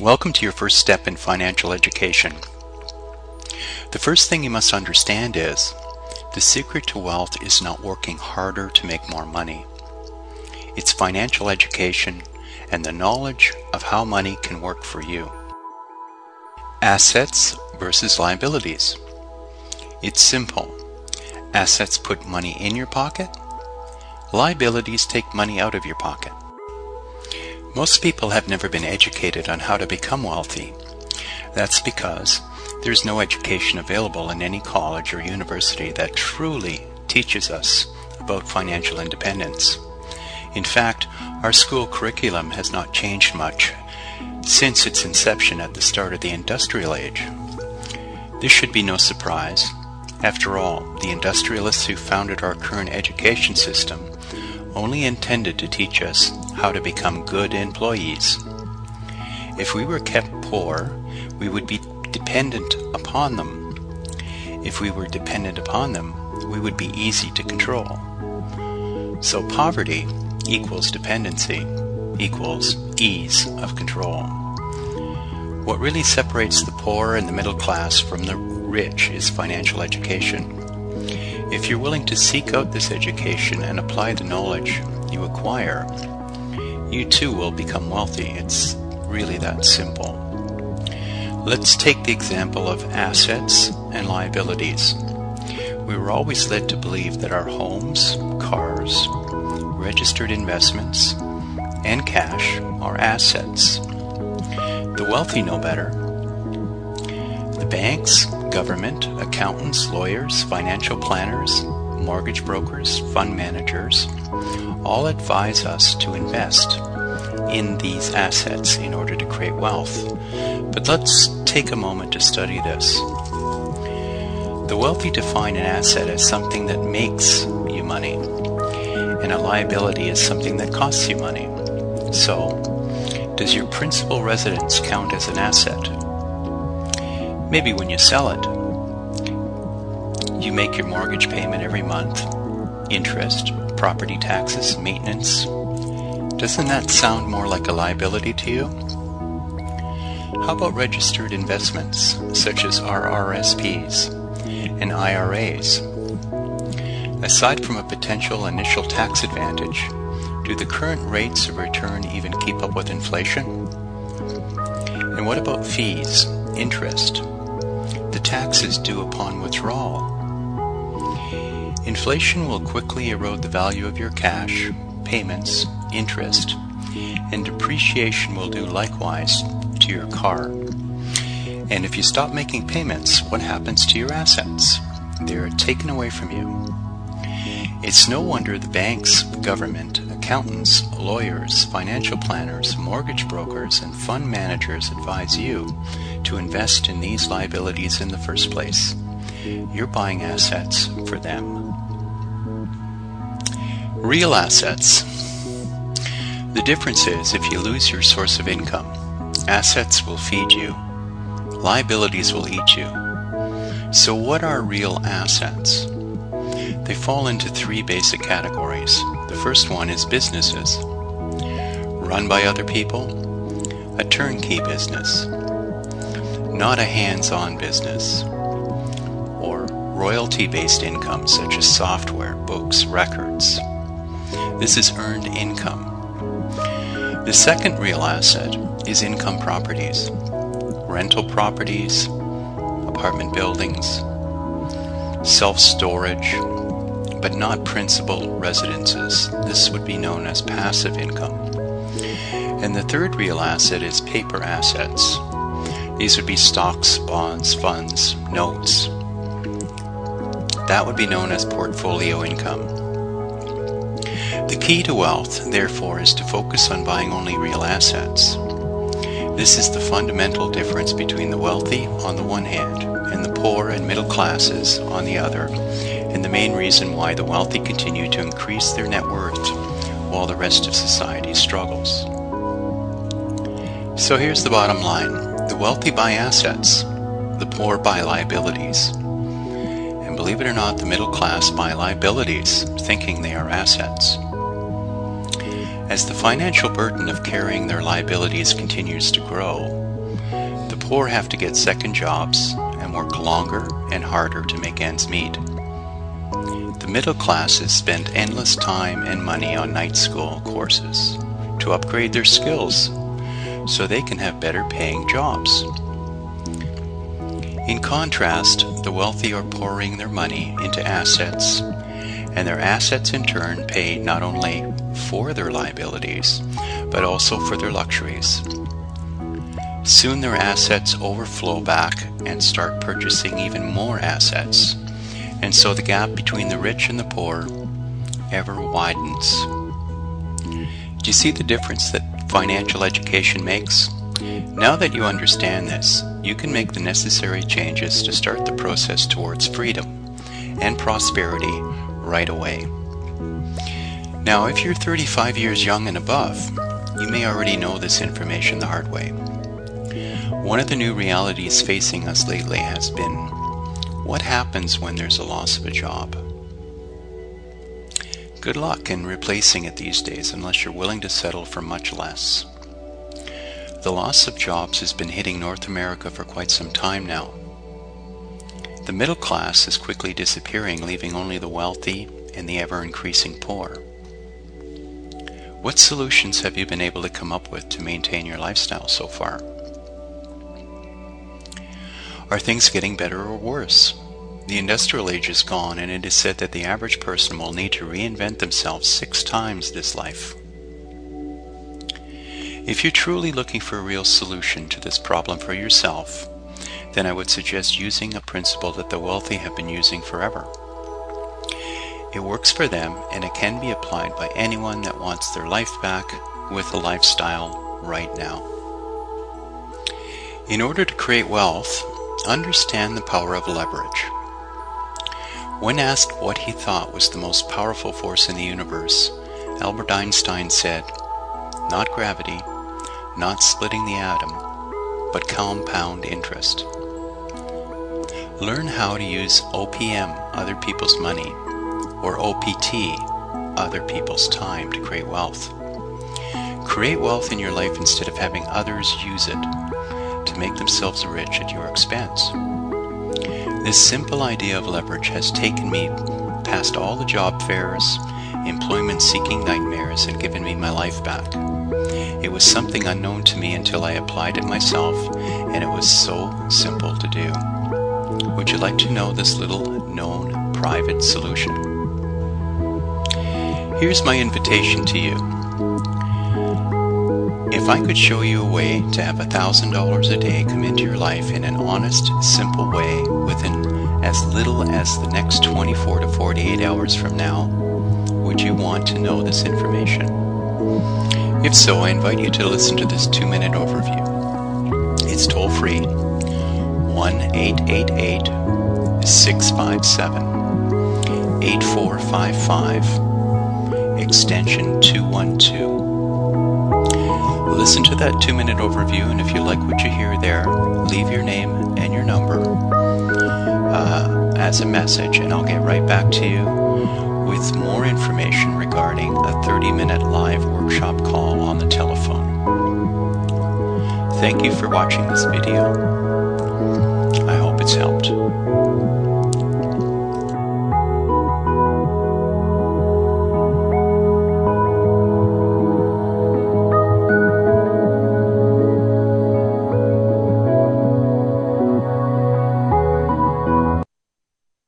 Welcome to your first step in financial education. The first thing you must understand is the secret to wealth is not working harder to make more money. It's financial education and the knowledge of how money can work for you. Assets versus liabilities. It's simple. Assets put money in your pocket. Liabilities take money out of your pocket. Most people have never been educated on how to become wealthy. That's because there's no education available in any college or university that truly teaches us about financial independence. In fact, our school curriculum has not changed much since its inception at the start of the industrial age. This should be no surprise. After all, the industrialists who founded our current education system only intended to teach us how to become good employees. If we were kept poor, we would be dependent upon them. If we were dependent upon them, we would be easy to control. So poverty equals dependency equals ease of control. What really separates the poor and the middle class from the rich is financial education. If you're willing to seek out this education and apply the knowledge you acquire, you too will become wealthy. It's really that simple. Let's take the example of assets and liabilities. We were always led to believe that our homes, cars, registered investments, and cash are assets. The wealthy know better. The banks, government, accountants, lawyers, financial planners, mortgage brokers, fund managers, all advise us to invest in these assets in order to create wealth. But let's take a moment to study this. The wealthy define an asset as something that makes you money, and a liability is something that costs you money. So, does your principal residence count as an asset? Maybe when you sell it. You make your mortgage payment every month, interest, property taxes, maintenance. Doesn't that sound more like a liability to you? How about registered investments, such as RRSPs and IRAs? Aside from a potential initial tax advantage, do the current rates of return even keep up with inflation? And what about fees, interest, the taxes due upon withdrawal? Inflation will quickly erode the value of your cash, payments, interest, and depreciation will do likewise to your car. And if you stop making payments, what happens to your assets? They are taken away from you. It's no wonder the banks, government, accountants, lawyers, financial planners, mortgage brokers, and fund managers advise you to invest in these liabilities in the first place. You're buying assets for them. Real assets. The difference is if you lose your source of income, assets will feed you, liabilities will eat you. So what are real assets? They fall into three basic categories. The first one is businesses, run by other people, a turnkey business, not a hands-on business, or royalty-based income such as software, books, records. This is earned income. The second real asset is income properties, rental properties, apartment buildings, self-storage, but not principal residences. This would be known as passive income. And the third real asset is paper assets. These would be stocks, bonds, funds, notes. That would be known as portfolio income. The key to wealth, therefore, is to focus on buying only real assets. This is the fundamental difference between the wealthy on the one hand and the poor and middle classes on the other, and the main reason why the wealthy continue to increase their net worth while the rest of society struggles. So here's the bottom line. The wealthy buy assets, the poor buy liabilities. And believe it or not, the middle class buy liabilities, thinking they are assets. As the financial burden of carrying their liabilities continues to grow, the poor have to get second jobs and work longer and harder to make ends meet. The middle classes spend endless time and money on night school courses to upgrade their skills so they can have better paying jobs. In contrast, the wealthy are pouring their money into assets, and their assets in turn pay not only for their liabilities, but also for their luxuries. Soon their assets overflow back and start purchasing even more assets, and so the gap between the rich and the poor ever widens. Do you see the difference that financial education makes? Now that you understand this, you can make the necessary changes to start the process towards freedom and prosperity right away. Now, if you're 35 years young and above, you may already know this information the hard way. One of the new realities facing us lately has been, what happens when there's a loss of a job? Good luck in replacing it these days unless you're willing to settle for much less. The loss of jobs has been hitting North America for quite some time now. The middle class is quickly disappearing, leaving only the wealthy and the ever-increasing poor. What solutions have you been able to come up with to maintain your lifestyle so far? Are things getting better or worse? The industrial age is gone, and it is said that the average person will need to reinvent themselves 6 times this life. If you're truly looking for a real solution to this problem for yourself, then I would suggest using a principle that the wealthy have been using forever. It works for them, and it can be applied by anyone that wants their life back with a lifestyle right now. In order to create wealth, understand the power of leverage. When asked what he thought was the most powerful force in the universe, Albert Einstein said, "Not gravity, not splitting the atom, but compound interest." Learn how to use OPM, other people's money, or OPT, other people's time, to create wealth. Create wealth in your life instead of having others use it to make themselves rich at your expense. This simple idea of leverage has taken me past all the job fairs, employment-seeking nightmares, and given me my life back. It was something unknown to me until I applied it myself, and it was so simple to do. Would you like to know this little known private solution? Here's my invitation to you. If I could show you a way to have $1,000 a day come into your life in an honest, simple way within as little as the next 24 to 48 hours from now, would you want to know this information? If so, I invite you to listen to this 2-minute overview. It's toll-free, 1-888-657-8455, extension 212. Listen to that 2-minute overview, and if you like what you hear there, leave your name and your number as a message, and I'll get right back to you with more information regarding a 30-minute live workshop call on the telephone. Thank you for watching this video.